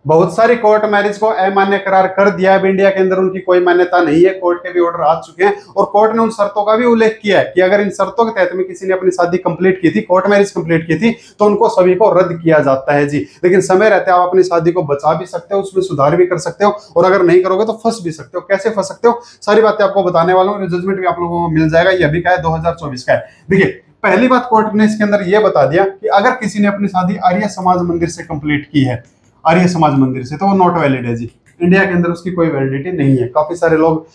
बहुत सारी court marriage को अमान्य करार कर दिया है। अब इंडिया के अंदर उनकी कोई मान्यता नहीं है, कोर्ट के भी ऑर्डर आ चुके हैं और कोर्ट ने उन शर्तों का भी उल्लेख किया है कि अगर इन शर्तों के तहत में किसी ने अपनी शादी कंप्लीट की थी, कोर्ट मैरिज कंप्लीट की थी, तो उनको सभी को रद्द किया जाता है जी। लेकिन समय रहते आप अपनी शादी को बचा भी सकते हो, उसमें सुधार भी कर सकते हो, और अगर नहीं करोगे तो फंस भी सकते हो। कैसे फंस सकते हो, सारी बातें आपको बताने वाला हूँ। जजमेंट भी आप लोगों को मिल जाएगा। ये अभी का है, 2024 का है। देखिए, पहली बात कोर्ट ने इसके अंदर यह बता दिया कि अगर किसी ने अपनी शादी आर्य समाज मंदिर से कंप्लीट की है, आर्य समाज मंदिर से, तो वो नॉट वैलिड है जी। इंडिया के अंदर उसकी कोई वैलिडिटी नहीं है। काफी सारे लोग,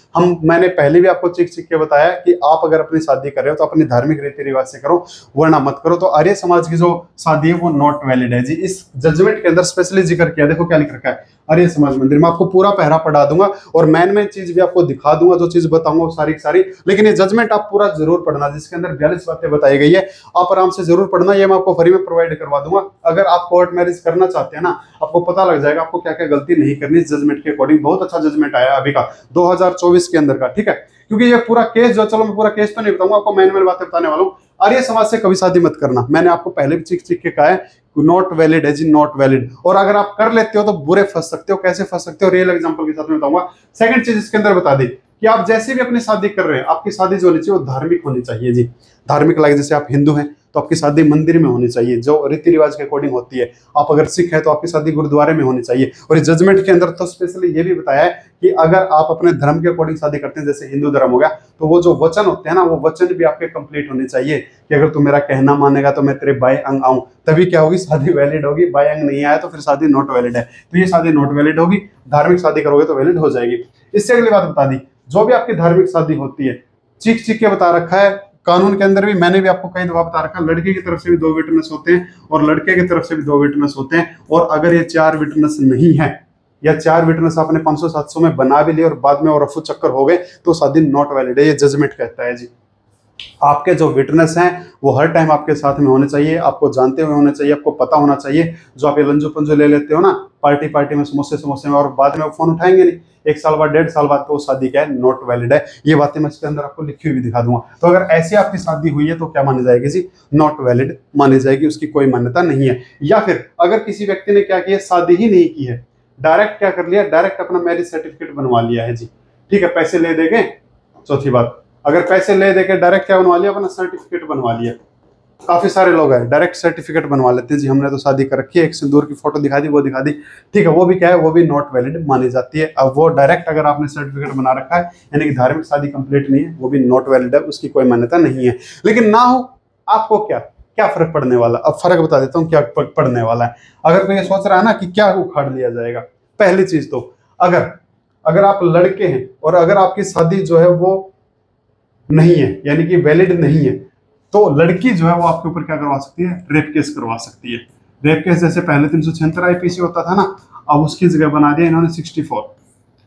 मैंने पहले भी आपको चिक चिक के बताया कि आप अगर अपनी शादी कर रहे हो तो अपनी धार्मिक रीति रिवाज से करो, वरना मत करो। तो आर्य समाज की जो शादी है वो नॉट वैलिड है जी। इस जजमेंट के अंदर स्पेशली जिक्र किया, देखो क्या लिख रखा है, आर्य समाज मंदिर। मैं आपको पूरा पहरा पढ़ा दूंगा और मेन चीज भी आपको दिखा दूंगा, जो चीज बताऊंगा वो सारी की सारी। लेकिन ये जजमेंट आप पूरा जरूर पढ़ना, जिसके अंदर 42 बातें बताई गई है। आप आराम से जरूर पढ़ना, ये मैं आपको फ्री में प्रोवाइड करवा दूंगा। अगर आप कोर्ट मैरिज करना चाहते हैं ना, आपको पता लग जाएगा आपको क्या क्या गलती नहीं करनी इस जजमेंट के अकॉर्डिंग। बहुत अच्छा जजमेंट आया अभी का 2024 के अंदर का, ठीक है। क्योंकि ये पूरा केस जो, चलो मैं पूरा केस तो नहीं बताऊंगा, आपको मैनुअल बातें बताने वाला हूँ। आर्य समाज से कभी शादी मत करना, मैंने आपको पहले भी चिक चिक के कहा है, नॉट वैलिड है जी, नॉट वैलिड। और अगर आप कर लेते हो तो बुरे फंस सकते हो। कैसे फंस सकते हो, रियल एग्जांपल के साथ में बताऊंगा। सेकंड चीज इसके अंदर बता दी कि आप जैसे भी अपनी शादी कर रहे हैं, आपकी शादी जो होनी चाहिए वो धार्मिक होनी चाहिए जी। धार्मिक, लाइक जैसे आप हिंदू हैं तो आपकी शादी मंदिर में होनी चाहिए, जो रीति रिवाज के अकॉर्डिंग होती है। आप अगर सिख है तो आपकी शादी गुरुद्वारे में होनी चाहिए। और इस जजमेंट के अंदर तो स्पेशली ये भी बताया है कि अगर आप अपने धर्म के अकॉर्डिंग शादी करते हैं, जैसे हिंदू धर्म हो गया, तो वो जो वचन होते हैं ना, वो वचन भी आपके कंप्लीट होने चाहिए कि अगर तू मेरा कहना मानेगा तो मैं तेरे बाएं अंग आऊं, तभी क्या होगी, शादी वैलिड होगी। बाएं अंग नहीं आया तो फिर शादी नॉट वैलिड है। तो ये शादी नॉट वैलिड होगी। धार्मिक शादी करोगे तो वैलिड हो जाएगी। इससे अगली बात बता दी, जो भी आपकी धार्मिक शादी होती है, चिक चिक के बता रखा है कानून के अंदर भी, मैंने भी आपको कई दफा बता रखा है, लड़के की तरफ से भी 2 विटनेस होते हैं और लड़के की तरफ से भी 2 विटनेस होते हैं। और अगर ये 4 विटनेस नहीं है, या 4 विटनेस आपने 500-700 में बना भी लिए और बाद में और रफू चक्कर हो गए, तो शादी नॉट वैलिड है। ये जजमेंट कहता है जी। आपके जो विटनेस हैं वो हर टाइम आपके साथ में होने चाहिए, आपको जानते हुए होने चाहिए, आपको पता होना चाहिए। जो आप ये लंजो पंजो ले लेते हो ना पार्टी पार्टी में, समोसे में, और बाद में वो फोन उठाएंगे नहीं, 1 साल बाद 1.5 साल बाद, तो वो शादी क्या है, नॉट वैलिड है। ये बातें मैं इसके अंदर आपको लिखी हुई भी दिखा दूंगा। तो अगर ऐसी आपकी शादी हुई है तो क्या मानी जाएगी जी, नॉट वैलिड मानी जाएगी, उसकी कोई मान्यता नहीं है। या फिर अगर किसी व्यक्ति ने क्या किया, शादी ही नहीं की है, डायरेक्ट क्या कर लिया, डायरेक्ट अपना मैरिज सर्टिफिकेट बनवा लिया है जी, ठीक है, पैसे ले देंगे। चौथी बात, अगर पैसे ले देके डायरेक्ट क्या बनवा लिया, अपना सर्टिफिकेट बनवा लिया। काफी सारे लोग हैं डायरेक्ट सर्टिफिकेट बनवा लेते हैं जी, हमने तो शादी कर रखी है, एक सिंदूर की फोटो दिखा दी, वो दिखा दी, ठीक है, वो भी क्या है, वो भी नॉट वैलिड मानी जाती है। अब वो डायरेक्ट अगर आपने सर्टिफिकेट बना रखा है, यानी कि धार्मिक शादी कंप्लीट नहीं है, वो भी नॉट वैलिड है, उसकी कोई मान्यता नहीं है। लेकिन ना हो, आपको क्या क्या फर्क पड़ने वाला, अब फर्क बता देता हूँ क्या पड़ने वाला है। अगर कोई ये सोच रहा है ना कि क्या उखाड़ लिया जाएगा, पहली चीज तो अगर आप लड़के हैं और अगर आपकी शादी जो है वो नहीं है, यानी कि वैलिड नहीं है, तो लड़की जो है वो आपके ऊपर क्या करवा सकती है, रेप केस करवा सकती है। रेप केस जैसे पहले 376 आईपीसी होता था ना, अब उसकी जगह बना दिया इन्होंने 64,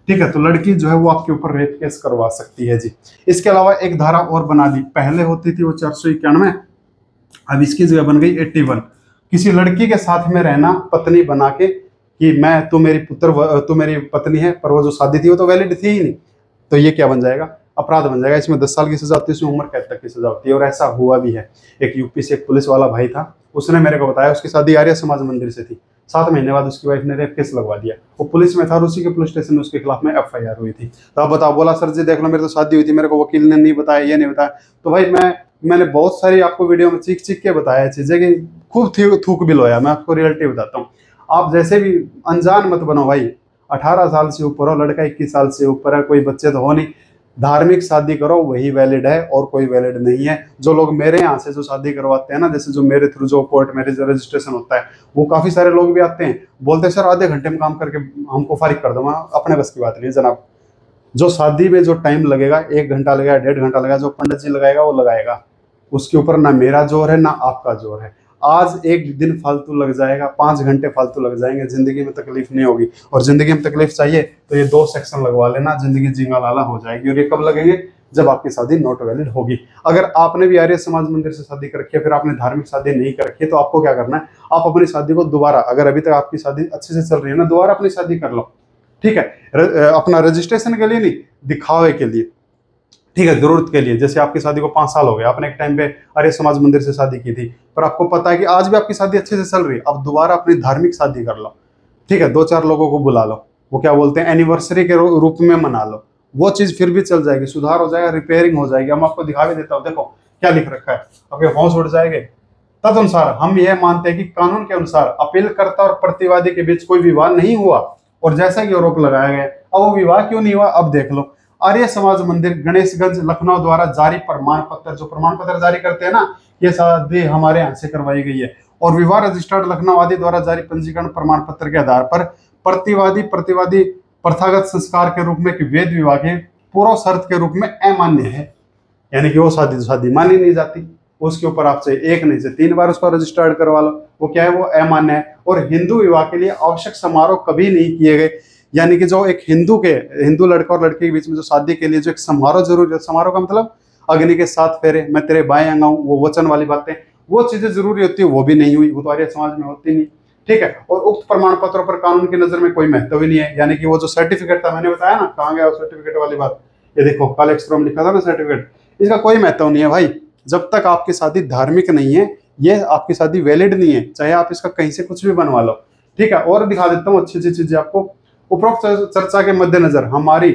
ठीक है। तो लड़की जो है वो आपके ऊपर रेप केस करवा सकती है जी। इसके अलावा एक धारा और बना दी, पहले होती थी वो 491, अब इसकी जगह बन गई 81। किसी लड़की के साथ में रहना, पत्नी बना के कि मैं, तू मेरी पत्नी है, पर वो जो शादी थी वो तो वैलिड थी ही नहीं, तो ये क्या बन जाएगा, अपराध बन जाएगा। इसमें 10 साल की सजा होती है, इसमें उम्र कैद तक की सजा होती है। और ऐसा हुआ भी है। एक यूपी से एक पुलिस वाला भाई था, उसने मेरे को बताया, उसकी शादी आर्य समाज मंदिर से थी, 7 महीने बाद उसकी वाइफ ने रेप केस लगवा दिया। वो पुलिस में था और उसी के पुलिस स्टेशन में उसके खिलाफ में FIR हुई थी। तो आप बताओ, बोला सर जी देख लो मेरी तो शादी हुई थी, मेरे को वकील ने नहीं बताया, ये नहीं बताया। तो भाई मैंने बहुत सारी आपको वीडियो में चीख चीख के बताया चीजें कि खूब थूक भी लोया। मैं आपको रियलिटी बताता हूँ, आप जैसे भी अनजान मत बनो भाई। 18 साल से ऊपर हो, लड़का 21 साल से ऊपर है, कोई बच्चे तो हो नहीं, धार्मिक शादी करो, वही वैलिड है और कोई वैलिड नहीं है। जो लोग मेरे यहाँ से जो शादी करवाते हैं ना, जैसे जो मेरे थ्रू जो कोर्ट मैरिज रजिस्ट्रेशन होता है, वो काफी सारे लोग भी आते हैं, बोलते हैं सर आधे घंटे में काम करके हमको फारिग कर दो। अपने बस की बात नहीं जनाब। जो शादी में जो टाइम लगेगा, 1 घंटा लगेगा, 1.5 घंटा लगेगा, जो पंडित जी लगाएगा वो लगाएगा, उसके ऊपर ना मेरा जोर है ना आपका जोर है। आज एक दिन फालतू लग जाएगा, 5 घंटे फालतू लग जाएंगे, जिंदगी में तकलीफ नहीं होगी। और जिंदगी में तकलीफ चाहिए तो ये 2 सेक्शन लगवा लेना, जिंदगी जिंगा लाला हो जाएगी। और ये कब लगेंगे, जब आपकी शादी नॉट वैलिड होगी। अगर आपने भी आर्य समाज मंदिर से शादी कर रखी है, फिर आपने धार्मिक शादी नहीं कर रखी है, तो आपको क्या करना है, आप अपनी शादी को दोबारा, अगर अभी तक आपकी शादी अच्छे से चल रही है ना, दोबारा अपनी शादी कर लो, ठीक है। अपना रजिस्ट्रेशन के लिए नहीं, दिखावे के लिए, ठीक है, जरूरत के लिए। जैसे आपकी शादी को 5 साल हो गए, आपने एक टाइम पे आर्य समाज मंदिर से शादी की थी, पर आपको पता है कि आज भी आपकी शादी अच्छे से चल रही है, अब दोबारा अपनी धार्मिक शादी कर लो, ठीक है, 2-4 लोगों को बुला लो, वो क्या बोलते हैं एनिवर्सरी के रूप में मना लो, वो चीज फिर भी चल जाएगी, सुधार हो जाएगा, रिपेयरिंग हो जाएगी। हम आपको दिखा भी देता हूँ, देखो क्या लिख रखा है, आपके होश उड़ जाएंगे। तदनुसार हम यह मानते हैं कि कानून के अनुसार अपीलकर्ता और प्रतिवादी के बीच कोई विवाद नहीं हुआ, और जैसा कि आरोप लगाया गया, अब वो विवाह क्यों नहीं हुआ, अब देख लो। आर्य समाज मंदिर गणेशगंज लखनऊ द्वारा जारी प्रमाण पत्र, जो प्रमाण पत्र जारी करते हैं ना, ये शादी हमारे यहाँ से करवाई गई है, और विवाह रजिस्टर्ड लखनऊ आदि द्वारा जारी पंजीकरण प्रमाण पत्र के आधार पर प्रतिवादी प्रथागत संस्कार के रूप में कि वेद विवाह के पूर्व शर्त के रूप में अमान्य है, यानी कि वो शादी मानी नहीं जाती, उसके ऊपर आपसे 1 नहीं से 3 बार उसको रजिस्टर्ड करवा लो, वो क्या है, वो अमान्य है। और हिंदू विवाह के लिए आवश्यक समारोह कभी नहीं किए गए, यानी कि जो एक हिंदू लड़का और लड़के के बीच में जो शादी के लिए जो एक समारोह जरूरी है, समारोह का मतलब अग्नि के 7 फेरे, मैं तेरे बाएं अंग आऊं, वो वचन वाली बातें, वो चीजें जरूरी होती है, वो भी नहीं हुई, वो तो आर्य समाज में होती नहीं। ठीक है, और उक्त प्रमाण पत्रों पर कानून की नजर में कोई महत्व ही नहीं है, यानी कि वो जो सर्टिफिकेट था, मैंने बताया ना कहाँ गया वो सर्टिफिकेट वाली बात, ये देखो काले अक्षरों में लिखा था ना सर्टिफिकेट, इसका कोई महत्व नहीं है भाई, जब तक आपकी शादी धार्मिक नहीं है, ये आपकी शादी वैलिड नहीं है, चाहे आप इसका कहीं से कुछ भी बनवा लो। ठीक है, और दिखा देता हूँ अच्छी अच्छी चीजें आपको। उपरोक्त चर्चा के मद्देनजर हमारी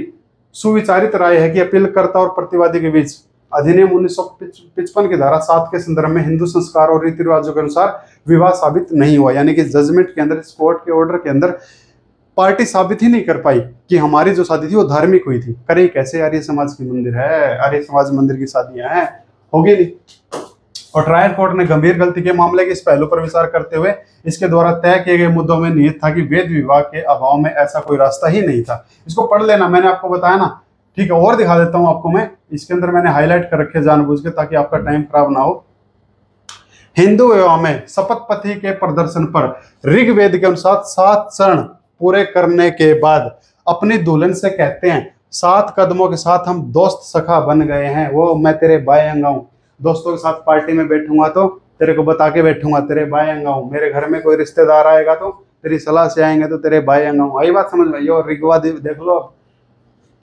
सुविचारित राय है कि अपीलकर्ता और प्रतिवादी के बीच अधिनियम 1955 की धारा 7 के संदर्भ में हिंदू संस्कार और रीति रिवाजों के अनुसार विवाह साबित नहीं हुआ, यानी कि जजमेंट के अंदर, इस कोर्ट के ऑर्डर के अंदर पार्टी साबित ही नहीं कर पाई कि हमारी जो शादी थी वो धार्मिक हुई थी। करे कैसे, आर्य समाज की मंदिर है, आर्य समाज मंदिर की शादियां हैं, होगी नहीं। और ट्रायल कोर्ट ने गंभीर गलती के मामले के इस पहलू पर विचार करते हुए इसके द्वारा तय किए गए मुद्दों में निहित था कि वेद विवाह के अभाव में ऐसा कोई रास्ता ही नहीं था। इसको पढ़ लेना, मैंने आपको बताया ना। ठीक है, और दिखा देता हूं आपको मैं, इसके अंदर मैंने हाईलाइट कर रखे जानबूझ के ताकि आपका टाइम खराब ना हो। हिंदू विवाह में शपथ पति के प्रदर्शन पर ऋग्वेद के अनुसार 7 चरण पूरे करने के बाद अपनी दुल्हन से कहते हैं, 7 कदमों के साथ हम दोस्त सखा बन गए हैं, वो मैं तेरे बाएं अंग आऊं, दोस्तों के साथ पार्टी में बैठूंगा तो तेरे को बता के बैठूंगा तेरे बाएं अंग आऊं, मेरे घर में कोई रिश्तेदार आएगा तो तेरी सलाह से आएंगे तो तेरे बाएं अंग आऊं। आई बात समझ में? और ऋग्वेद देख लो,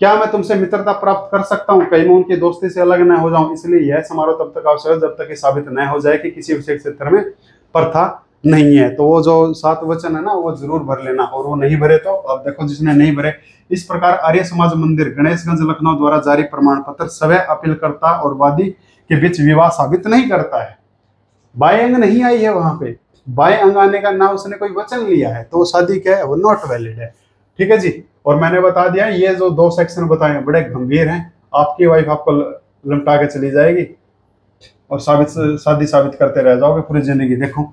क्या मैं तुमसे मित्रता प्राप्त कर सकता हूँ, कहीं मैं उनकी दोस्ती से अलग न हो जाऊं, इसलिए यह समारोह तब तक आवश्यक है जब तक ये साबित न हो जाए कि किसी विशेष क्षेत्र में प्रथा नहीं है। तो वो जो 7 वचन है ना, वो जरूर भर लेना, और वो नहीं भरे तो अब देखो जिसने नहीं भरे। इस प्रकार आर्य समाज मंदिर गणेशगंज लखनऊ द्वारा जारी प्रमाण पत्र सवै अपीलकर्ता और वादी के बीच विवाह साबित नहीं करता है। बाएं अंग नहीं आई है वहां पे, बाएं अंग आने का ना उसने कोई वचन लिया है, तो वो शादी क्या है, वो नॉट वैलिड है। ठीक है जी, और मैंने बता दिया ये जो 2 सेक्शन बताए बड़े गंभीर हैं, आपकी वाइफ आपको लमटा के चली जाएगी और शादी साबित करते रह जाओगे पूरी जिंदगी। देखो,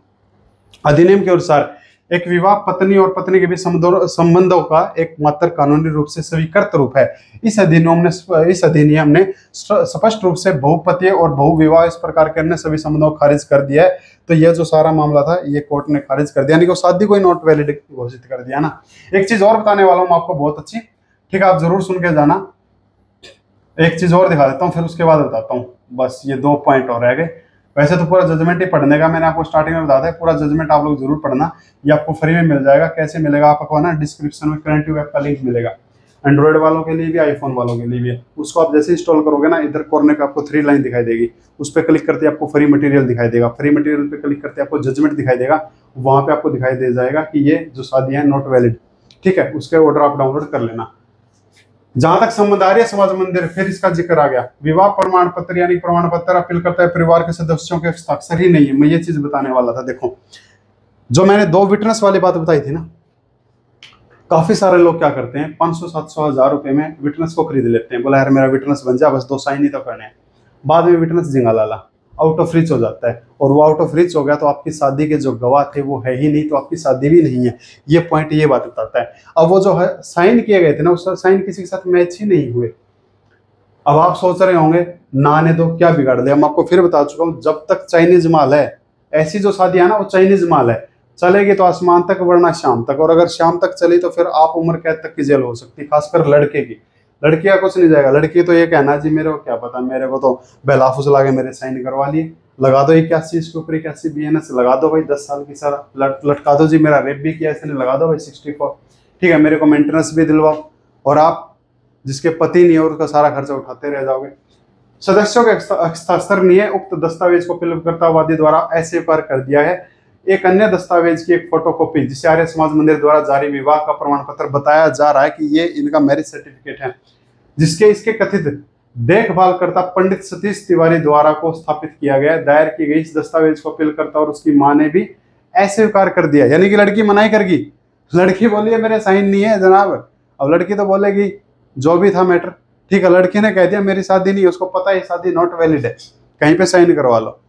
अधिनियम के अनुसार एक विवाह पत्नी और पत्नी के बीच संबंधों का एक मात्र कानूनी रूप से स्वीकृत रूप है। इस अधिनियम ने स्पष्ट रूप से बहुपति और बहुविवाह इस प्रकार के अन्य सभी संबंधों को खारिज कर दिया है। तो यह जो सारा मामला था ये कोर्ट ने खारिज कर दिया, यानी कि शादी को नॉट वैलिड घोषित कर दिया ना। एक चीज और बताने वाला हूँ आपको बहुत अच्छी, ठीक है, आप जरूर सुन के जाना। एक चीज और दिखा देता हूँ, फिर उसके बाद बताता हूँ, बस ये 2 पॉइंट और रह गए। वैसे तो पूरा जजमेंट ही पढ़ने का मैंने आपको स्टार्टिंग में बताया, पूरा जजमेंट आप लोग जरूर पढ़ना, ये आपको फ्री में मिल जाएगा। कैसे मिलेगा आपको ना, डिस्क्रिप्शन में करंट वेब का लिंक मिलेगा, एंड्रॉइड वालों के लिए भी, आईफोन वालों के लिए भी। उसको आप जैसे इंस्टॉल करोगे ना, इधर कॉर्नर पे आपको 3 लाइन दिखाई देगी, उस पर क्लिक करते आपको फ्री मटेरियल दिखाई देगा, फ्री मटेरियल पे क्लिक करते आपको जजमेंट दिखाई देगा, वहां पे आपको दिखाई दे जाएगा कि ये जो शादी है नॉट वैलिड। ठीक है, उसके ऑर्डर आप डाउनलोड कर लेना। जहां तक संबंध आर्य समाज मंदिर, फिर इसका जिक्र आ गया। विवाह प्रमाण पत्र यानी प्रमाण पत्र अपीलकर्ता परिवार के सदस्यों के हस्ताक्षर ही नहीं है। मैं ये चीज बताने वाला था। देखो, जो मैंने 2 विटनेस वाली बात बताई थी ना, काफी सारे लोग क्या करते हैं, 500, 700, 1000 रुपए में विटनेस को खरीद लेते हैं। बोला यार मेरा विटनेस बन जा, बस 2 साइन ही तो करने हैं। बाद में विटनेस जिंगा लाला आउट ऑफ रीच हो जाता है, और वो आउट ऑफ रीच हो गया तो आपकी शादी के जो गवाह थे वो है ही नहीं, तो आपकी शादी भी नहीं है। ये पॉइंट ये बात बताता है। अब वो जो है साइन किए गए थे ना, उस साइन किसी के साथ मैच ही नहीं हुए। अब आप सोच रहे होंगे ना ने तो क्या बिगाड़ लिया। मैं आपको फिर बता चुका हूँ, जब तक चाइनीज माल है, ऐसी जो शादी है ना वो चाइनीज माल है, चलेगी तो आसमान तक वरना शाम तक, और अगर शाम तक चली तो फिर आप उम्र कैद तक की जेल हो सकती है, खासकर लड़के की। लड़की का कुछ नहीं जाएगा, लड़की तो ये कहना जी मेरे को क्या पता, मेरे को तो बेला फुसला के मेरे साइन करवा लिए, लगा दो 81 इसके ऊपर 81 BNS लगा दो भाई, 10 साल की सजा लटका दो जी, मेरा रेप भी किया इसने लगा दो भाई 64। ठीक है, मेरे को मेंटेनेंस भी दिलवाओ, और आप जिसके पति नहीं है उसका सारा खर्चा उठाते रह जाओगे। सदस्यों के हस्ताक्षर नहीं है, उक्त दस्तावेज को अपीलकर्ता वादी द्वारा अस्वीकार कर दिया है। एक अन्य दस्तावेज की एक फोटोकॉपी जिसे आर्य समाज मंदिर द्वारा जारी विवाह का प्रमाण पत्र बताया जा रहा है कि ये इनका मैरिज सर्टिफिकेट है, जिसके इसके कथित देखभालकर्ता पंडित सतीश तिवारी द्वारा को स्थापित किया गया। दायर की गई इस दस्तावेज को अपीलकर्ता और उसकी मां ने भी अस्वीकार कर दिया, यानी कि लड़की मनाही करगी। लड़की बोली है मेरे साइन नहीं है जनाब। अब लड़की तो बोलेगी जो भी था मैटर, ठीक है, लड़की ने कह दिया मेरी शादी नहीं है, उसको पता है शादी नॉट वैलिड है, कहीं पे साइन करवा लो।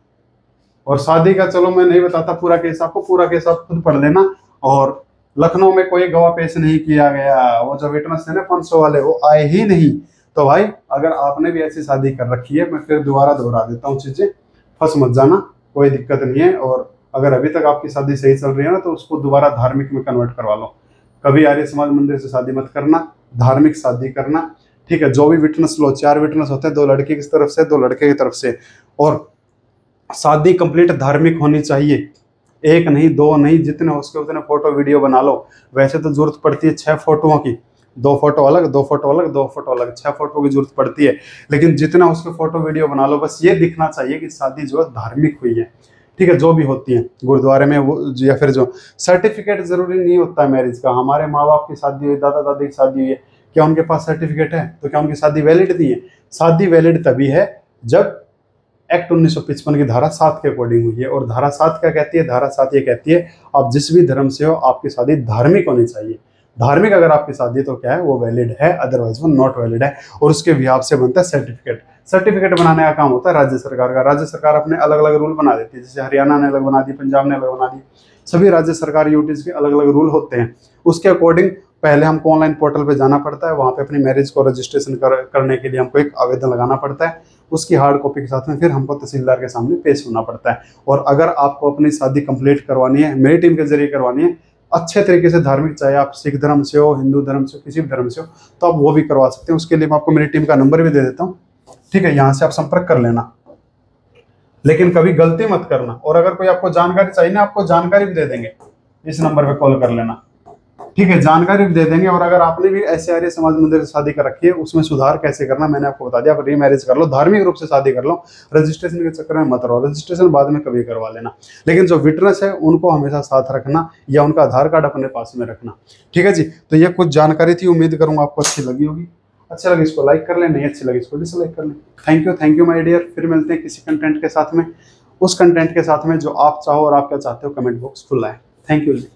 और शादी का चलो मैं नहीं बताता पूरा केस आपको, पूरा केस आप खुद पढ़ लेना। और लखनऊ में कोई गवाह पेश नहीं किया गया, वो जो विटनेस थे ना 500 वाले वो आए ही नहीं। तो भाई अगर आपने भी ऐसी शादी कर रखी है, मैं फिर दोबारा दोहरा देता हूँ चीजें, फंस मत जाना, कोई दिक्कत नहीं है। और अगर अभी तक आपकी शादी सही चल रही है ना तो उसको दोबारा धार्मिक में कन्वर्ट करवा लो। कभी आर्य समाज मंदिर से शादी मत करना, धार्मिक शादी करना, ठीक है। जो भी विटनेस लो, 4 विटनेस होते हैं, 2 लड़की की तरफ से 2 लड़के की तरफ से, और शादी कंप्लीट धार्मिक होनी चाहिए। 1 नहीं 2 नहीं, जितने हो सके उतने फोटो वीडियो बना लो। वैसे तो जरूरत पड़ती है 6 फोटोओं की, 2 फोटो अलग 2 फोटो अलग 2 फोटो अलग, 6 फोटो की जरूरत पड़ती है। लेकिन जितना उसके फोटो वीडियो बना लो, बस ये दिखना चाहिए कि शादी जो है धार्मिक हुई है, ठीक है। जो भी होती है गुरुद्वारे में वो, या फिर जो सर्टिफिकेट जरूरी नहीं होता है मैरिज का। हमारे माँ बाप की शादी हुई, दादा दादी की शादी हुई है, क्या उनके पास सर्टिफिकेट है? तो क्या उनकी शादी वैलिड नहीं है? शादी वैलिड तभी है जब एक्ट 1955 की धारा 7 के अकॉर्डिंग हुई है। और धारा 7 क्या कहती है? धारा 7 ये कहती है आप जिस भी धर्म से हो आपकी शादी धार्मिक होनी चाहिए। धार्मिक अगर आपकी शादी तो क्या है, वो वैलिड है, अदरवाइज वो नॉट वैलिड है। और उसके बिहाफ से बनता है सर्टिफिकेट। सर्टिफिकेट बनाने का काम होता है राज्य सरकार का। राज्य सरकार अपने अलग अलग रूल बना देती है, जैसे हरियाणा ने अलग बना दी, पंजाब ने अलग बना दी। सभी राज्य सरकार यूटीज के अलग अलग रूल होते हैं। उसके अकॉर्डिंग पहले हमको ऑनलाइन पोर्टल पे जाना पड़ता है, वहाँ पे अपनी मैरिज को रजिस्ट्रेशन करने के लिए हमको एक आवेदन लगाना पड़ता है। उसकी हार्ड कॉपी के साथ में फिर हमको तहसीलदार के सामने पेश होना पड़ता है। और अगर आपको अपनी शादी कंप्लीट करवानी है, मेरी टीम के जरिए करवानी है, अच्छे तरीके से धार्मिक, चाहे आप सिख धर्म से हो, हिंदू धर्म से हो, किसी भी धर्म से हो, तो आप वो भी करवा सकते हैं। उसके लिए मैं आपको मेरी टीम का नंबर भी दे देता हूँ, ठीक है, यहाँ से आप संपर्क कर लेना। लेकिन कभी गलती मत करना। और अगर कोई आपको जानकारी चाहिए ना, आपको जानकारी भी दे देंगे, इस नंबर पे कॉल कर लेना, ठीक है, जानकारी भी दे देंगे। और अगर आपने भी ऐसे आर्य समाज मंदिर से शादी कर रखी है, उसमें सुधार कैसे करना मैंने आपको बता दिया। आप रीमैरिज कर लो, धार्मिक रूप से शादी कर लो, रजिस्ट्रेशन के चक्कर में मत रहो। रजिस्ट्रेशन बाद में कभी करवा लेना, लेकिन जो विटनेस है उनको हमेशा साथ रखना, या उनका आधार कार्ड अपने पास में रखना, ठीक है जी। तो ये कुछ जानकारी थी, उम्मीद करूंगा आपको अच्छी लगी होगी। अच्छा लगे इसको लाइक कर लें, नहीं अच्छी लगी इसको डिसलाइक कर लें। Thank you my dear. फिर मिलते हैं किसी कंटेंट के साथ में, उस कंटेंट के साथ में जो आप चाहो और आप क्या चाहते हो। कमेंट बॉक्स खुला है। Thank you ji.